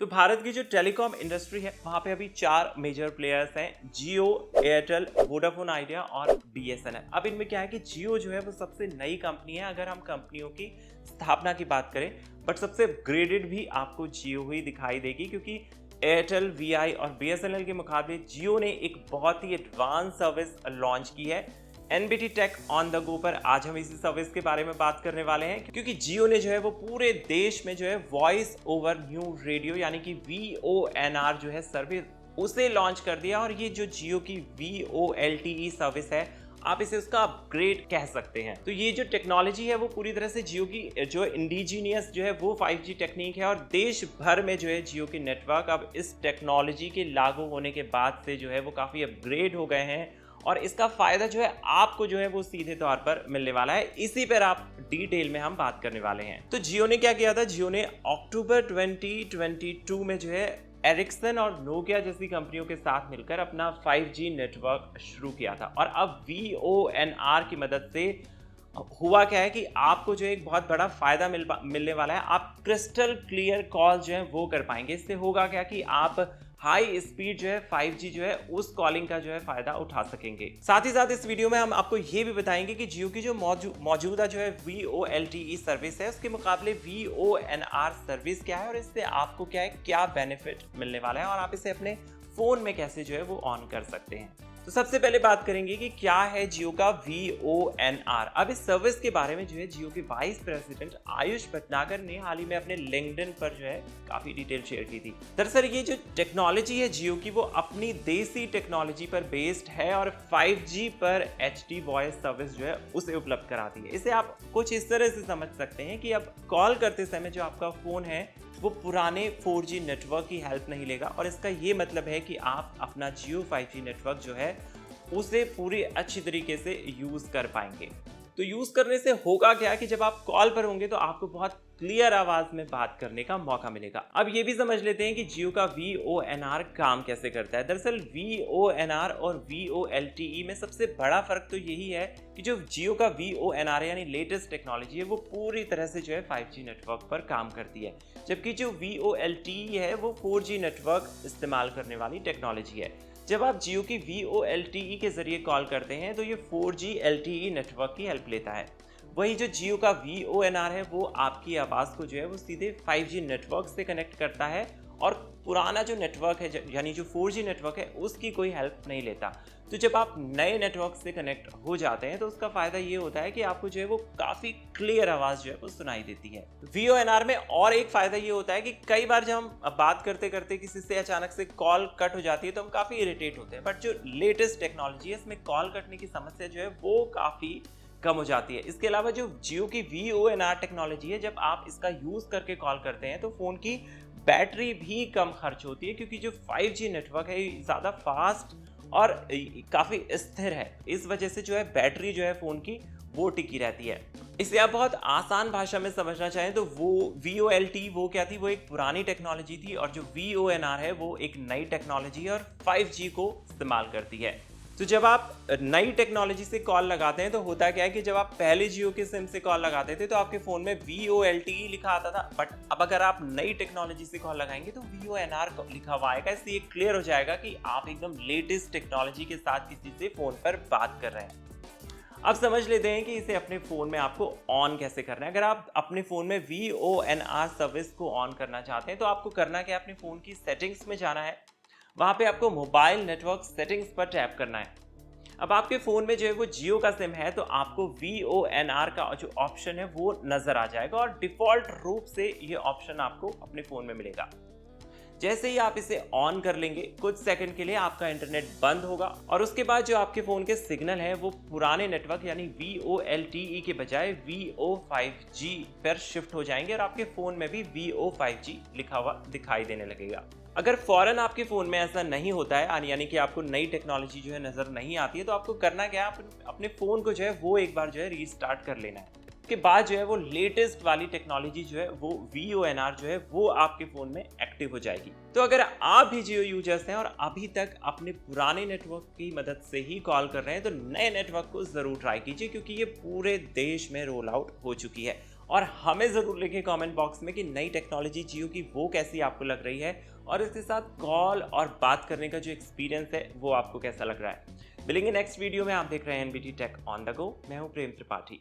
तो भारत की जो टेलीकॉम इंडस्ट्री है वहाँ पे अभी 4 मेजर प्लेयर्स हैं, जियो, एयरटेल, वोडाफोन आइडिया और बीएसएनएल। अब इनमें क्या है कि जियो जो है वो सबसे नई कंपनी है अगर हम कंपनियों की स्थापना की बात करें, बट सबसे अपग्रेडेड भी आपको जियो ही दिखाई देगी क्योंकि एयरटेल, वीआई और बीएसएनएल के मुकाबले जियो ने एक बहुत ही एडवांस सर्विस लॉन्च की है। NBT tech on the go पर आज हम इसी सर्विस के बारे में बात करने वाले हैं क्योंकि जियो ने जो है वो पूरे देश में जो है वॉइस ओवर न्यू रेडियो यानी कि VONR जो है सर्विस उसे लॉन्च कर दिया। और ये जो जियो की VOLTE सर्विस है, आप इसे उसका अपग्रेड कह सकते हैं। तो ये जो टेक्नोलॉजी है वो पूरी तरह से जियो की जो इंडिजीनियस जो है वो 5G टेक्निक है और देश भर में जो है जियो के नेटवर्क अब इस टेक्नोलॉजी के लागू होने के बाद से जो है वो काफ़ी अपग्रेड हो गए हैं और इसका फायदा जो है आपको जो है वो सीधे तौर पर मिलने वाला है। इसी पर आप डिटेल में हम बात करने वाले हैं। तो जियो ने क्या किया था, जियो ने अक्टूबर 2022 में जो है एरिक्सन और नोकिया जैसी कंपनियों के साथ मिलकर अपना 5G नेटवर्क शुरू किया था। और अब VONR की मदद से हुआ क्या है कि आपको जो एक बहुत बड़ा फायदा मिलने वाला है। आप क्रिस्टल क्लियर कॉल जो है वो कर पाएंगे। इससे होगा क्या कि आप हाई स्पीड जो है 5G जो है उस कॉलिंग का जो है फायदा उठा सकेंगे। साथ ही साथ इस वीडियो में हम आपको ये भी बताएंगे कि जियो की जो मौजूदा जो है VOLTE सर्विस है उसके मुकाबले VONR सर्विस क्या है और इससे आपको क्या बेनिफिट मिलने वाला है और आप इसे अपने फोन में कैसे जो है वो ऑन कर सकते हैं। तो सबसे पहले बात करेंगे कि क्या है जियो का VONR। अब इस सर्विस के बारे में जो है जियो के वाइस प्रेसिडेंट आयुष भटनागर ने हाल ही में अपने लिंक्डइन पर जो है काफी डिटेल शेयर की थी। दरअसल ये जो टेक्नोलॉजी है जियो की वो अपनी देसी टेक्नोलॉजी पर बेस्ड है और 5G पर HD वॉइस सर्विस जो है उसे उपलब्ध कराती है। इसे आप कुछ इस तरह से समझ सकते हैं कि अब कॉल करते समय जो आपका फोन है वो पुराने 4G नेटवर्क की हेल्प नहीं लेगा और इसका ये मतलब है कि आप अपना जियो 5G नेटवर्क जो है उसे पूरी अच्छी तरीके से यूज़ कर पाएंगे। तो यूज़ करने से होगा क्या कि जब आप कॉल पर होंगे तो आपको बहुत क्लियर आवाज़ में बात करने का मौका मिलेगा। अब ये भी समझ लेते हैं कि जियो का VONR काम कैसे करता है। दरअसल VONR और VOLTE में सबसे बड़ा फर्क तो यही है कि जो जियो का VONR यानी लेटेस्ट टेक्नोलॉजी है वो पूरी तरह से जो है 5G नेटवर्क पर काम करती है, जबकि जो VOLTE है वो 4G नेटवर्क इस्तेमाल करने वाली टेक्नोलॉजी है। जब आप जियो की VOLTE के जरिए कॉल करते हैं तो ये 4G LTE नेटवर्क की हेल्प लेता है। वही जो जियो का VONR है वो आपकी आवाज़ को जो है वो सीधे 5G नेटवर्क से कनेक्ट करता है और पुराना जो नेटवर्क है यानी जो 4G नेटवर्क है उसकी कोई हेल्प नहीं लेता। तो जब आप नए नेटवर्क से कनेक्ट हो जाते हैं तो उसका फ़ायदा ये होता है कि आपको जो है वो काफ़ी क्लियर आवाज़ जो है वो सुनाई देती है। VONR में और एक फ़ायदा ये होता है कि कई बार जब हम बात करते करते किसी से अचानक से कॉल कट हो जाती है तो हम काफ़ी इरिटेट होते हैं, बट जो लेटेस्ट टेक्नोलॉजी है इसमें कॉल कटने की समस्या जो है वो काफ़ी कम हो जाती है। इसके अलावा जो जियो की VONR टेक्नोलॉजी है, जब आप इसका यूज़ करके कॉल करते हैं तो फ़ोन की बैटरी भी कम खर्च होती है क्योंकि जो 5G नेटवर्क है ज़्यादा फास्ट और काफ़ी स्थिर है। इस वजह से जो है बैटरी जो है फ़ोन की वो टिकी रहती है। इसे आप बहुत आसान भाषा में समझना चाहें तो वो VOLTE वो क्या थी, वो एक पुरानी टेक्नोलॉजी थी और जो VONR है वो एक नई टेक्नोलॉजी है और 5G को इस्तेमाल करती है। तो जब आप नई टेक्नोलॉजी से कॉल लगाते हैं तो होता क्या है कि जब आप पहले जियो के सिम से कॉल लगाते थे तो आपके फ़ोन में VOLTE लिखा आता था, बट अब अगर आप नई टेक्नोलॉजी से कॉल लगाएंगे तो VONR लिखा हुआ आएगा। इससे ये क्लियर हो जाएगा कि आप एकदम लेटेस्ट टेक्नोलॉजी के साथ किसी से फ़ोन पर बात कर रहे हैं। अब समझ लेते हैं कि इसे अपने फ़ोन में आपको ऑन कैसे करना है। अगर आप अपने फ़ोन में VONR सर्विस को ऑन करना चाहते हैं तो आपको करना क्या है, अपने फ़ोन की सेटिंग्स में जाना है। वहाँ पे आपको मोबाइल नेटवर्क सेटिंग्स पर टैप करना है। अब आपके फ़ोन में जो है वो जियो का सिम है तो आपको VONR का जो ऑप्शन है वो नज़र आ जाएगा और डिफ़ॉल्ट रूप से ये ऑप्शन आपको अपने फ़ोन में मिलेगा। जैसे ही आप इसे ऑन कर लेंगे कुछ सेकंड के लिए आपका इंटरनेट बंद होगा और उसके बाद जो आपके फ़ोन के सिग्नल है वो पुराने नेटवर्क यानी VOLTE के बजाय VO5G पर शिफ्ट हो जाएंगे और आपके फ़ोन में भी VO5G लिखा हुआ दिखाई देने लगेगा। अगर फौरन आपके फ़ोन में ऐसा नहीं होता है यानी कि आपको नई टेक्नोलॉजी जो है नज़र नहीं आती है तो आपको करना क्या है, अपने फ़ोन को जो है वो एक बार जो है रीस्टार्ट कर लेना है। उसके बाद जो है वो लेटेस्ट वाली टेक्नोलॉजी जो है वो VONR जो है वो आपके फ़ोन में एक्टिव हो जाएगी। तो अगर आप भी जियो यूजर्स हैं और अभी तक अपने पुराने नेटवर्क की मदद से ही कॉल कर रहे हैं तो नए नेटवर्क को ज़रूर ट्राई कीजिए क्योंकि ये पूरे देश में रोल आउट हो चुकी है और हमें ज़रूर लिखें कमेंट बॉक्स में कि नई टेक्नोलॉजी जियो की वो कैसी आपको लग रही है और इसके साथ कॉल और बात करने का जो एक्सपीरियंस है वो आपको कैसा लग रहा है। मिलेंगे नेक्स्ट वीडियो में। आप देख रहे हैं NBT tech on the go. मैं हूं प्रेम त्रिपाठी।